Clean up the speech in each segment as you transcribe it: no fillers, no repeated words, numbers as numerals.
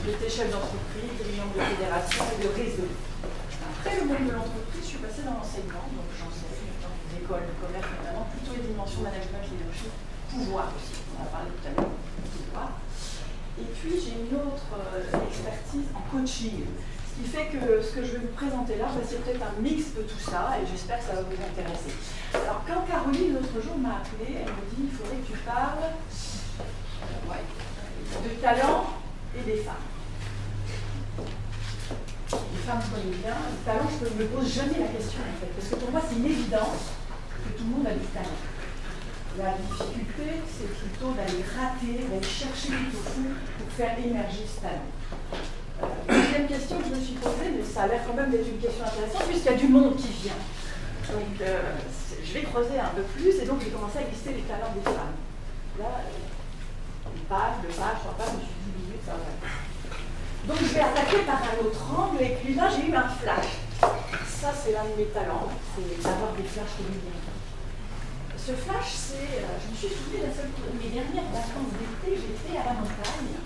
J'étais chef d'entreprise, dirigeante de fédération et de réseau. Après le monde de l'entreprise, je suis passée dans l'enseignement, donc j'enseigne dans les écoles de commerce notamment, plutôt les dimensions management, leadership, pouvoir aussi, on a parlé tout à l'heure, pouvoir. Et puis j'ai une autre expertise en coaching, ce qui fait que ce que je vais vous présenter là, c'est peut-être un mix de tout ça, et j'espère que ça va vous intéresser. Alors quand Caroline l'autre jour m'a appelée, elle me dit il faudrait que tu parles de talent et des femmes. Les femmes, je connais bien. Le talent, je ne me pose jamais la question, en fait. Parce que pour moi, c'est une évidence que tout le monde a du talent. La difficulté, c'est plutôt d'aller gratter, d'aller chercher du tofu pour faire émerger ce talent. Deuxième question que je me suis posée, mais ça a l'air quand même d'être une question intéressante, puisqu'il y a du monde qui vient. Donc, je vais creuser un peu plus, et donc j'ai commencé à lister les talents des femmes. Là, une page, deux pages, trois pages, je me suis dit 10 minutes, ça va. Donc je vais attaquer par un autre angle, et puis là j'ai eu un flash. Ça c'est l'un de mes talents, c'est d'avoir des flashs quotidiens. Ce flash, c'est, je me suis souvenue d'un seul coup, mes dernières vacances d'été, j'étais à la montagne,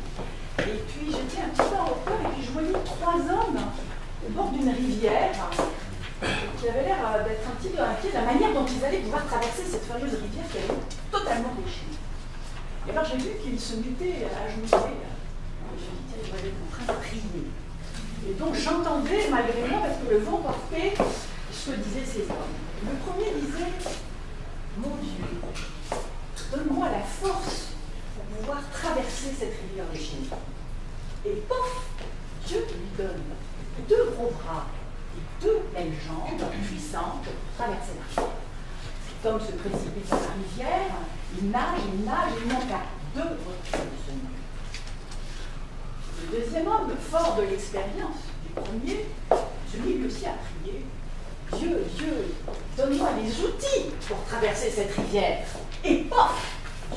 et puis j'étais un petit peu en hauteur, et puis je voyais trois hommes au bord d'une rivière, qui avaient l'air d'être un petit peu inquiets de la manière dont ils allaient pouvoir traverser cette fameuse rivière qui avait totalement déchirée. Et alors j'ai vu qu'ils se mutaient à genoux. Je vais être en train de prier. Et donc j'entendais malgré moi, parce que le vent portait ce que disaient ces hommes. Le premier disait, mon Dieu, donne-moi la force pour pouvoir traverser cette rivière de Chine. Et pof, Dieu lui donne deux gros bras et deux belles jambes puissantes pour traverser la rivière. Cet homme se précipite dans la rivière, il nage, il manque à deux reculs de ce monde. Le deuxième homme, fort de l'expérience du premier, lui aussi a prié, Dieu, Dieu, donne-moi les outils pour traverser cette rivière. Et pof,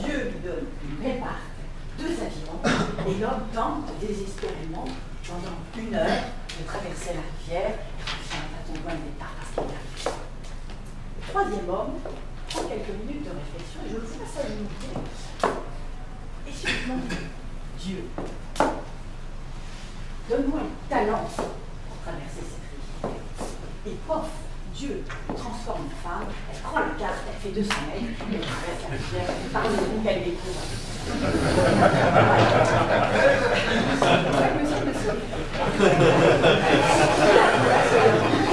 Dieu lui donne une belle barque, deux avirons, et l'homme tente désespérément pendant 1 heure de traverser la rivière et revient à ton point de départ parce qu'il arrive. Le troisième homme prend quelques minutes de réflexion et je le vois s'ajouter. Et subitement, Dieu, donne-moi le talent pour traverser cette rivière. Et pof, Dieu transforme une femme, elle prend la carte, elle fait 200 mètres, elle traverse la rivière, elle parle de vous qu'elle découvre.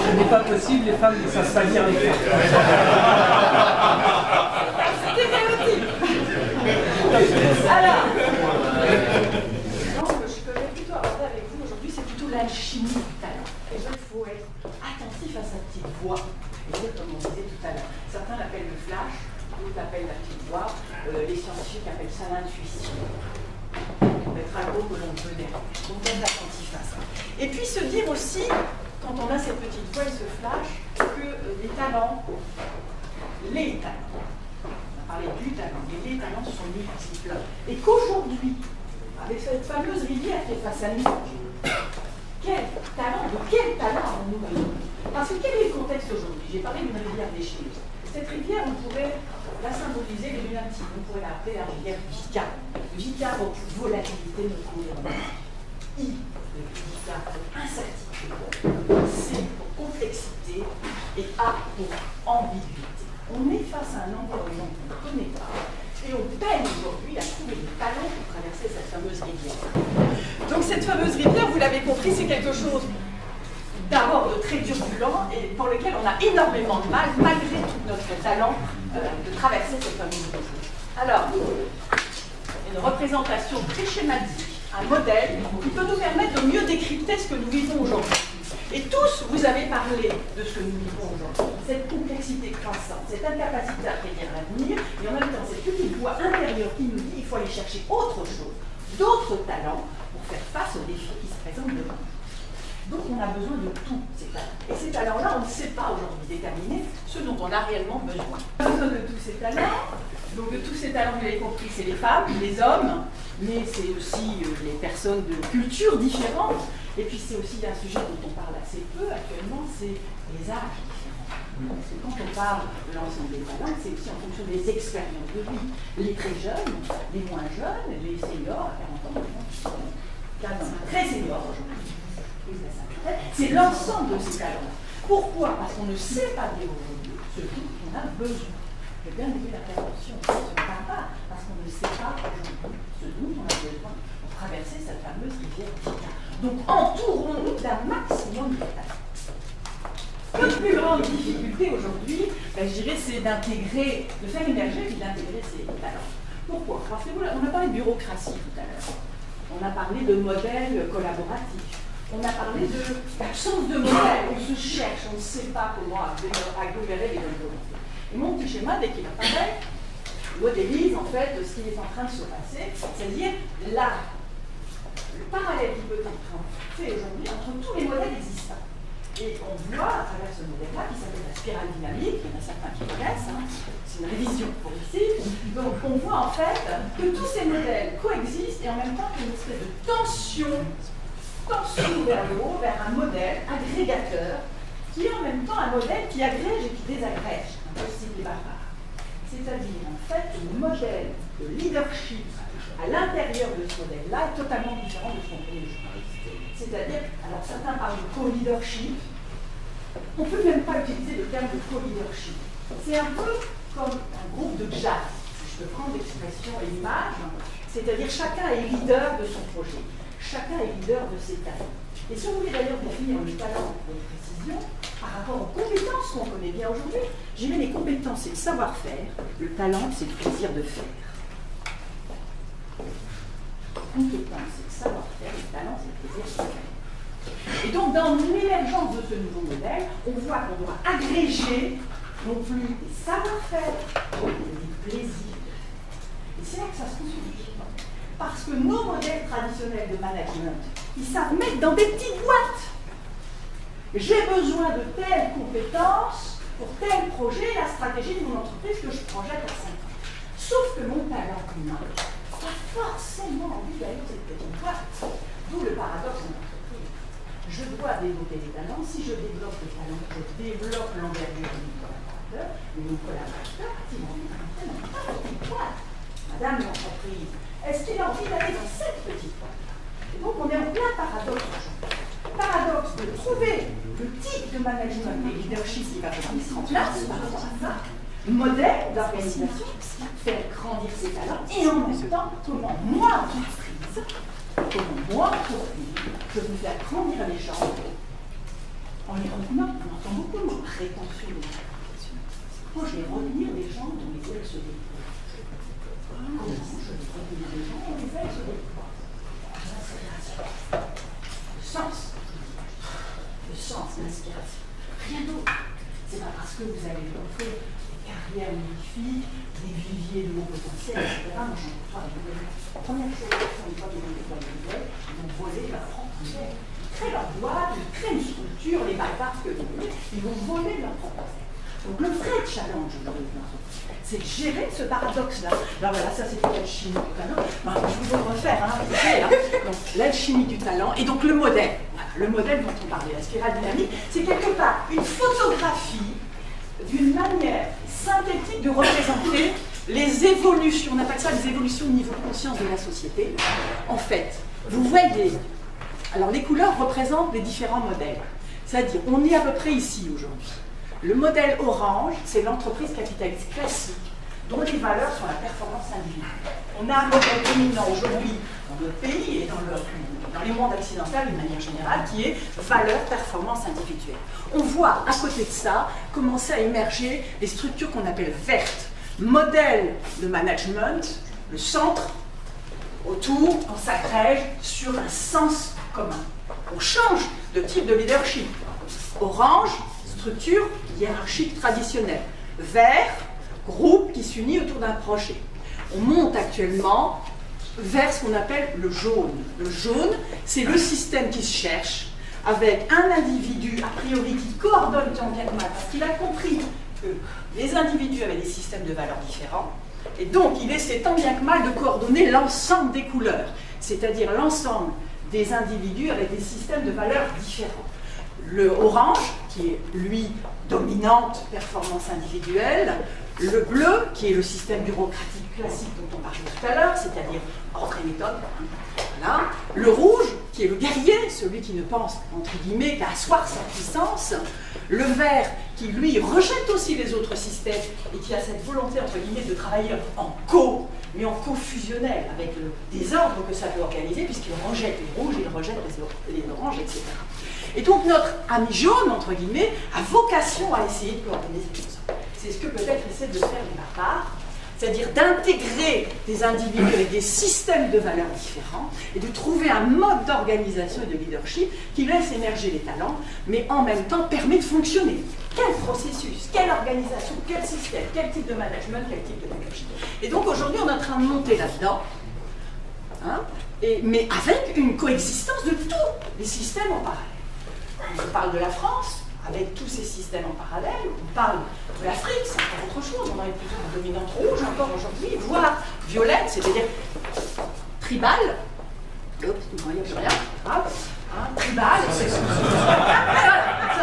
Ce n'est pas possible, les femmes ne savent pas lire les cartes. C'était stéréotype. Alors, donc, je peux plutôt aborder avec vous aujourd'hui, c'est plutôt l'alchimie du talent. Et donc, il faut être attentif à sa petite voix. Et comme on disait tout à l'heure, certains l'appellent le flash, d'autres l'appellent la petite voix, les scientifiques appellent ça l'intuition. Peut-être un mot que l'on peut dire. Donc, être attentif à ça. Et puis se dire aussi, quand on a cette petite voix et ce flash, que les talents, on a parlé du talent, mais les talents sont multiples. Et qu'aujourd'hui, avec cette fameuse rivière qui est face à nous, de quel talent avons-nous besoin? Parce que quel est le contexte aujourd'hui? J'ai parlé d'une rivière déchirée. Cette rivière, on pourrait la symboliser les lunatiques. On pourrait l'appeler la rivière Vika. Vika pour volatilité de notre environnement. I de Vika pour incertitude. C pour complexité. Et A pour ambiguïté. On est face à un environnement qu'on ne connaît pas. Et on peine aujourd'hui à trouver des talents pour traverser cette fameuse rivière. Donc cette fameuse rivière, vous l'avez compris, c'est quelque chose d'abord de très turbulent et pour lequel on a énormément de mal, malgré tout notre talent, de traverser cette fameuse rivière. Alors, une représentation très schématique, un modèle qui peut nous permettre de mieux décrypter ce que nous vivons aujourd'hui. Et tous, vous avez parlé de ce que nous vivons aujourd'hui, cette complexité croissante, cette incapacité à prédire l'avenir, et en même temps cette petite voix intérieure qui nous dit qu'il faut aller chercher autre chose, d'autres talents pour faire face aux défis qui se présentent devant nous. Donc on a besoin de tous ces talents. Et ces talents-là, on ne sait pas aujourd'hui déterminer ce dont on a réellement besoin. On a besoin de tous ces talents. Donc de tous ces talents, vous l'avez compris, c'est les femmes, les hommes, mais c'est aussi les personnes de cultures différentes. Et puis c'est aussi un sujet dont on parle assez peu actuellement, c'est les âges différents. Parce que quand on parle de l'ensemble des talents, c'est aussi en fonction des expériences de vie. Les très jeunes, les moins jeunes, les seniors à 40 ans, cadre très senior aujourd'hui, c'est l'ensemble de ces talents. Pourquoi? Parce qu'on ne sait pas dire aujourd'hui ce dont on a besoin. J'ai bien aimé l'intervention, on ne parle pas, parce qu'on ne sait pas aujourd'hui ce dont on a besoin pour traverser cette fameuse rivière digitale. Donc entourons-nous d'un maximum de talents. Notre plus grande difficulté aujourd'hui, je dirais, c'est d'intégrer, de faire émerger et d'intégrer ces talents. Pourquoi? Parce que on a parlé de bureaucratie tout à l'heure. On a parlé de modèles collaboratifs. On a parlé d'absence de modèle. On se cherche, on ne sait pas comment agglomérer les bonnes volontés. Et mon petit schéma, dès qu'il apparaît, modélise en fait ce qui est en train de se passer, c'est-à-dire le parallèle qui peut être fait aujourd'hui entre tous les modèles existants. Et on voit à travers ce modèle-là, qui s'appelle la spirale dynamique, il y en a certains qui connaissent, c'est une révision pour ici. Donc on voit en fait que tous ces modèles coexistent et en même temps qu'il y a une espèce de tension vers le haut, vers un modèle agrégateur, qui est en même temps un modèle qui agrège et qui désagrège, un peu style des barbares. C'est-à-dire en fait le modèle de leadership à l'intérieur de ce modèle-là est totalement différent de ce qu'on connaît aujourd'hui. C'est-à-dire, alors certains parlent de co-leadership, on ne peut même pas utiliser le terme de co-leadership. C'est un peu comme un groupe de jazz, si je peux prendre l'expression et l'image, c'est-à-dire chacun est leader de son projet, chacun est leader de ses talents. Et si on voulait d'ailleurs définir le talent avec précision, par rapport aux compétences qu'on connaît bien aujourd'hui, j'ai mis les compétences, c'est le savoir-faire, le talent, c'est le plaisir de faire. Compétence, c'est le savoir-faire, le talent, c'est le plaisir de faire. Et donc, dans l'émergence de ce nouveau modèle, on voit qu'on doit agréger non plus des savoir-faire, mais des plaisirs de faire. Et c'est là que ça se construit. Parce que nos modèles traditionnels de management, ils savent mettre dans des petites boîtes. J'ai besoin de telles compétences pour tel projet, la stratégie de mon entreprise que je projette à 5 ans. Sauf que mon talent humain pas forcément envie d'aller dans cette petite boîte. D'où le paradoxe de l'entreprise. Je dois développer les talents. Si je développe les talents, je développe l'envergure de mes collaborateurs. Et mes collaborateurs, ils ont envie de rentrer dans une petite boîte. Madame l'entreprise, est-ce qu'il a envie d'aller dans cette petite boîte? Et donc on est en plein paradoxe aujourd'hui. Paradoxe de trouver le type de management et leadership qui va pouvoir se mettre en place par rapport à ça. Modèle d'organisation, faire grandir ses talents et en même temps, comment moi, entreprise, je peux faire grandir les gens en les retenant. On entend beaucoup le mot rétention des gens. Moi, je vais retenir les gens dont les ailes se déploient. Comment je vais retenir les gens dont les ailes se déploient? L'inspiration. Le sens, l'inspiration. Rien d'autre. C'est pas parce que vous allez offrir carrière magnifique, des viviers de haut potentiel, etc. Moi, j'en crois la première chose qu'ils font une fois qu'ils vont déployer les ailes, ils vont voler leur propre aile. Ils créent leur boîte, ils créent une structure, les bypass que vous voulez, ils vont voler leur propre aile. Donc le vrai challenge aujourd'hui, c'est de gérer ce paradoxe-là. Alors voilà, ça c'était l'alchimie du talent. Ben, je vous le refaire, Donc l'alchimie du talent et donc le modèle. Voilà, le modèle dont on parlait, la spirale dynamique, c'est quelque part une photographie d'une manière synthétique de représenter les évolutions, on appelle ça les évolutions au niveau de conscience de la société. En fait, vous voyez, alors les couleurs représentent les différents modèles. C'est-à-dire, on est à peu près ici aujourd'hui. Le modèle orange, c'est l'entreprise capitaliste classique, dont les valeurs sont la performance individuelle. On a un modèle dominant aujourd'hui dans notre pays et dans les mondes occidentaux d'une manière générale, qui est valeur, performance individuelle. On voit à côté de ça commencer à émerger des structures qu'on appelle vertes. Modèle de management, le centre, autour, on s'agrège sur un sens commun. On change de type de leadership. Orange, structure hiérarchique traditionnelle. Vert, groupe qui s'unit autour d'un projet. On monte actuellement vers ce qu'on appelle le jaune. Le jaune, c'est le système qui se cherche avec un individu, a priori, qui coordonne tant bien que mal, parce qu'il a compris que les individus avaient des systèmes de valeurs différents, et donc il essaie tant bien que mal de coordonner l'ensemble des couleurs, c'est-à-dire l'ensemble des individus avec des systèmes de valeurs différents. Le orange, qui est, lui, dominante, performance individuelle, Le bleu, qui est le système bureaucratique classique dont on parlait tout à l'heure, c'est-à-dire ordre et méthode. Voilà. Le rouge, qui est le guerrier, celui qui ne pense, entre guillemets, qu'à asseoir sa puissance. Le vert, qui lui rejette aussi les autres systèmes et qui a cette volonté, entre guillemets, de travailler en mais en co-fusionnel, avec le désordre que ça peut organiser, puisqu'il rejette les rouges, il rejette les oranges, etc. Et donc notre ami jaune, entre guillemets, a vocation à essayer de coordonner tout ça. C'est ce que peut-être essaie de faire les barbares, c'est-à-dire d'intégrer des individus avec des systèmes de valeurs différents et de trouver un mode d'organisation et de leadership qui laisse émerger les talents, mais en même temps permet de fonctionner. Quel processus, quelle organisation, quel système, quel type de management, quel type de leadership. Et donc aujourd'hui, on est en train de monter là-dedans, hein, mais avec une coexistence de tous les systèmes en parallèle. On parle de la France, avec tous ces systèmes en parallèle, on parle de l'Afrique, c'est encore autre chose, on a plutôt une dominante rouge encore aujourd'hui, voire violette, c'est-à-dire tribal, oups, vous voyez plus rien, tribal, c'est ça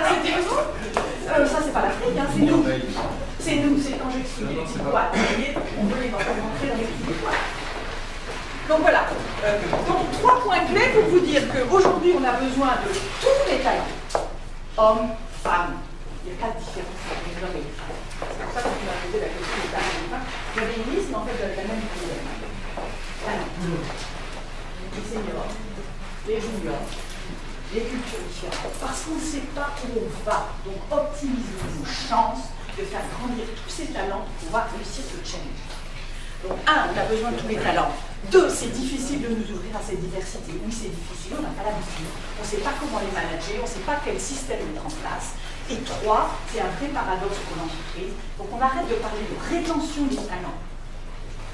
c'était vous, ça c'est pas l'Afrique, hein, c'est nous, c'est quand j'explique les petites boîtes, vous voyez, on veut les rentrer dans les petites boîtes. Donc voilà, donc 3 points clés pour vous dire qu'aujourd'hui on a besoin de tous les talents, hommes, femmes, il n'y a pas de différence entre les hommes et les femmes. C'est pour ça que tu m'as posé la question des femmes et des femmes. J'avais une liste, mais en fait, j'avais la même problème. Alors, les seniors, les juniors, les cultures différentes, parce qu'on ne sait pas où on va. Donc, optimisons nos chances de faire grandir tous ces talents pour pouvoir réussir ce challenge. Donc, 1, on a besoin de tous les talents. 2, c'est difficile de nous ouvrir à cette diversité. Oui, c'est difficile, on n'a pas l'habitude. On ne sait pas comment les manager, on ne sait pas quel système mettre en place. Et 3, c'est un vrai paradoxe pour l'entreprise. Donc, on arrête de parler de rétention des talents.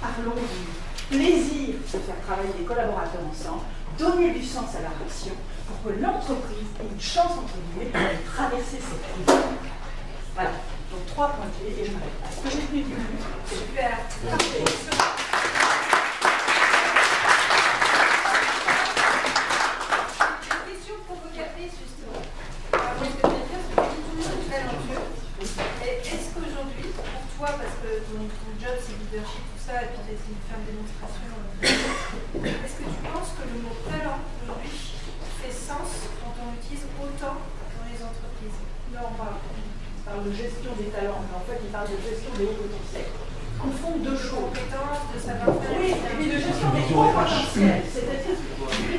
Parlons du plaisir de faire travailler des collaborateurs ensemble, donner du sens à leur action pour que l'entreprise ait une chance, entre guillemets, de traverser cette crise. Voilà. Donc 3 points clés et je m'arrête là. Est-ce que j'ai tenu du coup? C'est super. Parfait. Une question provocatrice justement. Moi, ce que je veux dire, c'est que tout le monde est talentueux. Est-ce qu'aujourd'hui, pour toi, parce que ton job c'est leadership, tout ça, et puis tu essaies de faire une démonstration, est-ce que tu penses que le mot talent aujourd'hui fait sens quand on l'utilise autant dans les entreprises? Non, pas. Il parle de gestion des talents, mais en fait, il parle de gestion des hauts potentiels. On confond 2 choses. Compétences, de savoir-faire. Oui, et puis de gestion des hauts potentiels. C'est-à-dire,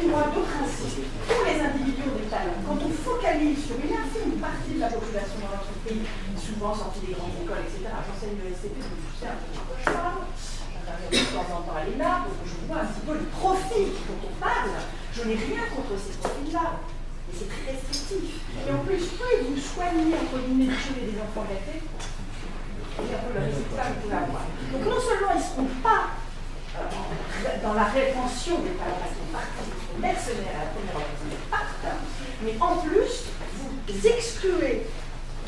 moi 2 principes. Tous les individus ont des talents. Quand on focalise sur une infime partie de la population dans l'entreprise, souvent sortie des grandes écoles, etc., j'enseigne le SCP, donc je sais un peu de quoi je parle. J'interviens de temps en temps à l'ENA, donc je vois un petit peu les profils dont on parle. Je n'ai rien contre ces profils-là. Mais c'est très restrictif. Et en plus, plus vous soignez, entre guillemets, de tuer des enfants gâtés, et un peu le résultat que vous pouvez avoir. Donc non seulement ils ne seront pas dans la rétention des talents parce qu'ils partent, ils sont mercenaires à la première occasion, ils partent, mais en plus, vous excluez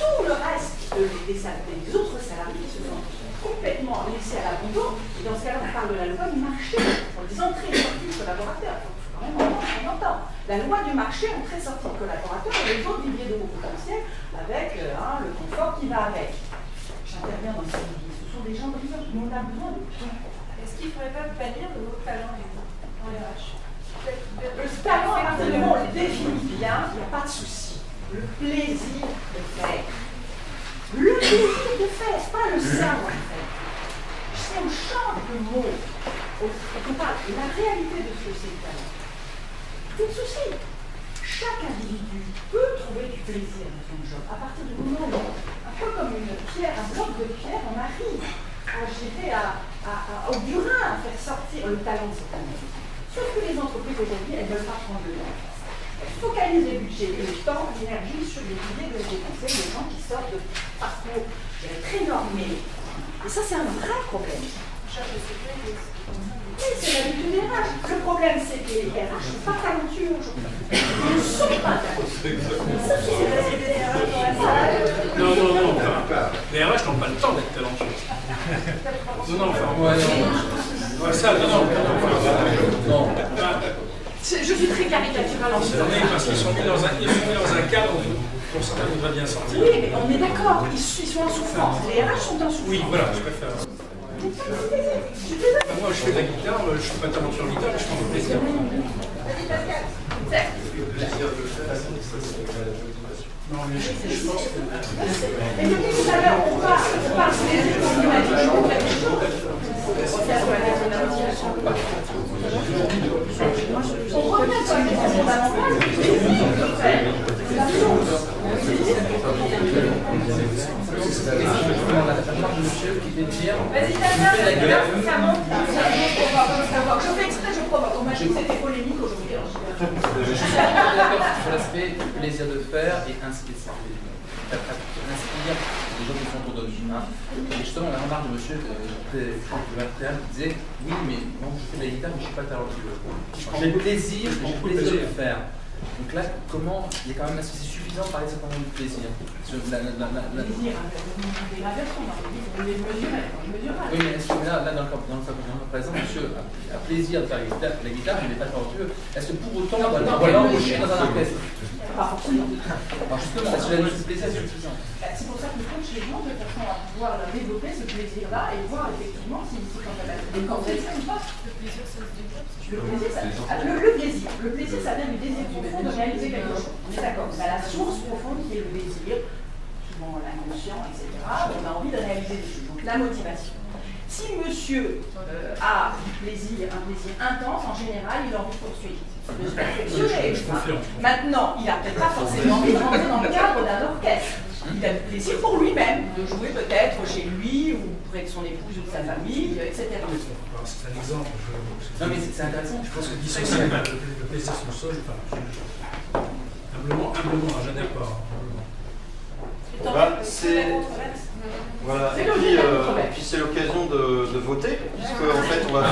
tout le reste des autres salariés qui se sont complètement laissés à l'abandon. Et dans ce cas-là, on parle de la loi du marché, pour les entrées et sorties de collaborateurs. On entend. La loi du marché, entrée-sortie de collaborateurs, et les autres viviers de haut potentiel, avec le confort qui va avec. J'interviens dans ces viviers. Ce sont des gens brillants, mais on a besoin de tout. Est-ce qu'il ne faudrait pas bannir le mot talent dans les RH? Le talent, à partir du moment où on le définit bien, il n'y a pas de souci. Le plaisir de faire. Le plaisir de faire, pas le savoir-faire. Si on change le mot, on parle de la réalité de ce que c'est le talent. C'est le souci. Chaque individu peut trouver du plaisir dans son job. À partir du moment où, un peu comme une pierre, un bloc de pierre, on arrive au burin à faire sortir le talent de cette année. Sauf que les entreprises aujourd'hui, elles ne veulent pas prendre le temps. Elles focalisent les budgets et le temps, l'énergie sur des milliers de dépenser, des gens qui sortent de parcours très normés. Et ça, c'est un vrai problème. Oui, c'est l'habitude des RH. Le problème, c'est que les RH ne sont pas talentueux aujourd'hui. Ils ne sont pas talentueux. Ça, c'est des RH dans la salle. Non. Les RH n'ont pas le temps d'être talentueux. Je suis très caricaturale en ce moment. Parce qu'ils sont mis dans un cadre pour certains, il va bien sortir. Oui, mais on est d'accord, ils sont en souffrance. Les RH sont en souffrance. Oui, voilà, je préfère. Moi, je fais de la guitare, je suis pas tellement sur la guitare, je prends du plaisir. Vas-y, Pascal. Non, mais je pense que... Et depuis tout à l'heure, on parle plaisir, on imagine toujours quelque chose. On revient sur la question fondamentale, le plaisir de faire. C'est la chose. Vas-y, Tania, ça monte. Je fais exprès, je provoque. On m'a dit que c'était polémique aujourd'hui. Je suis d'accord sur l'aspect plaisir de faire et inspire les gens qui sont autour de nous. Et justement, la remarque de monsieur Martin qui disait oui, mais moi je fais de la guitare, mais je ne suis pas talentueux. J'ai le plaisir de le faire. Donc là, comment il y a quand même, est-ce que c'est suffisant de parler simplement du plaisir? Plaisir, des gradations, on les mesurait. Oui, mais est-ce que là dans le cas présent, monsieur a plaisir de faire la guitare, mais il n'est pas talentueux. Est-ce que pour autant, on va l'embaucher dans un orchestre? Pas forcément. Alors justement, est-ce que la notion de plaisir est suffisante? C'est pour ça que je coach les gens de façon à pouvoir leur développer ce plaisir-là et voir effectivement si quand même des candidatures ou pas. Le plaisir, ça vient du désir profond de réaliser quelque chose. On est d'accord. On a la source profonde qui est le désir, souvent l'inconscient, etc. On a envie de réaliser des choses. Donc la motivation. Si monsieur a du plaisir, un plaisir intense, en général, il a envie de poursuivre, de se perfectionner. Maintenant, il n'a peut-être pas forcément envie de rentrer dans le cadre d'un orchestre. Il a du plaisir pour lui-même, de jouer peut-être chez lui ou près de son épouse ou de sa famille, etc. C'est un exemple. Non, mais c'est intéressant. Je pense que dissocier le plaisir sur le sol, humblement, j'adhère pas. Voilà, et puis c'est l'occasion de voter, puisque en fait on va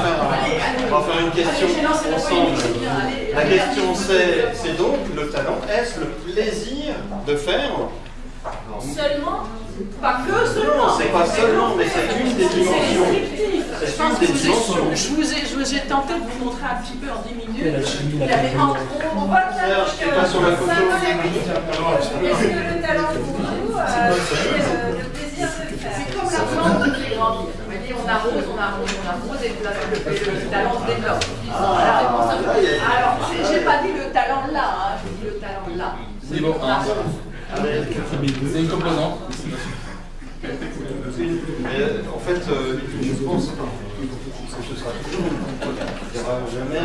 faire une question ensemble. La question c'est donc le talent, est-ce le plaisir de faire? Seulement? Pas que seulement. Non, c'est pas seulement, mais c'est une des dimensions. Je pense que je vous ai tenté de vous montrer un petit peu en 10 minutes. Il avait on va Serge, qui est pas sur la photo. Est-ce que le talent pour vous, c'est le plaisir de faire? C'est comme la plante qui fait grandir. On arrose, et le talent se développe. Alors, j'ai pas dit le talent là, je dis le talent là. Niveau 1. C'est une composante. Mais en fait, je pense que ce sera toujours il n'y aura jamais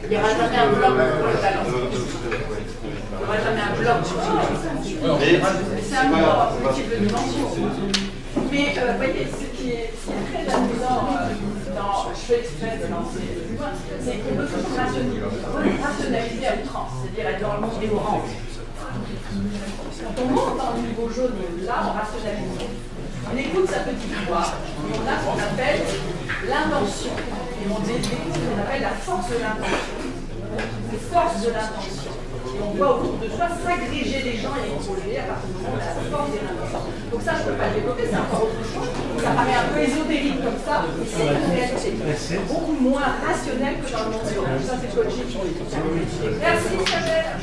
il n'y aura jamais un bloc pour le talent. Il n'y aura jamais un bloc sur le talent. C'est un bloc, multiple dimensions. Mais vous voyez, ce qui est très amusant dans je fais exprès de lancer plus loin, c'est qu'on peut toujours rationaliser à outrance, c'est-à-dire être dans le monde des oranges. Quand on monte dans le niveau jaune, là, on rationalise. On écoute sa petite voix, et on a ce qu'on appelle l'intention. Et on écoute ce qu'on appelle la force de l'intention. Les forces de l'intention. Et on voit autour de soi s'agréger les gens et les projets à partir du moment où on a la force de l'intention. Donc ça, je ne peux pas le développer, c'est encore autre chose. Ça paraît un peu ésotérique comme ça, mais c'est une réalité. Beaucoup moins rationnel que dans le monde. Ça, c'est coaching. Merci, Isabelle.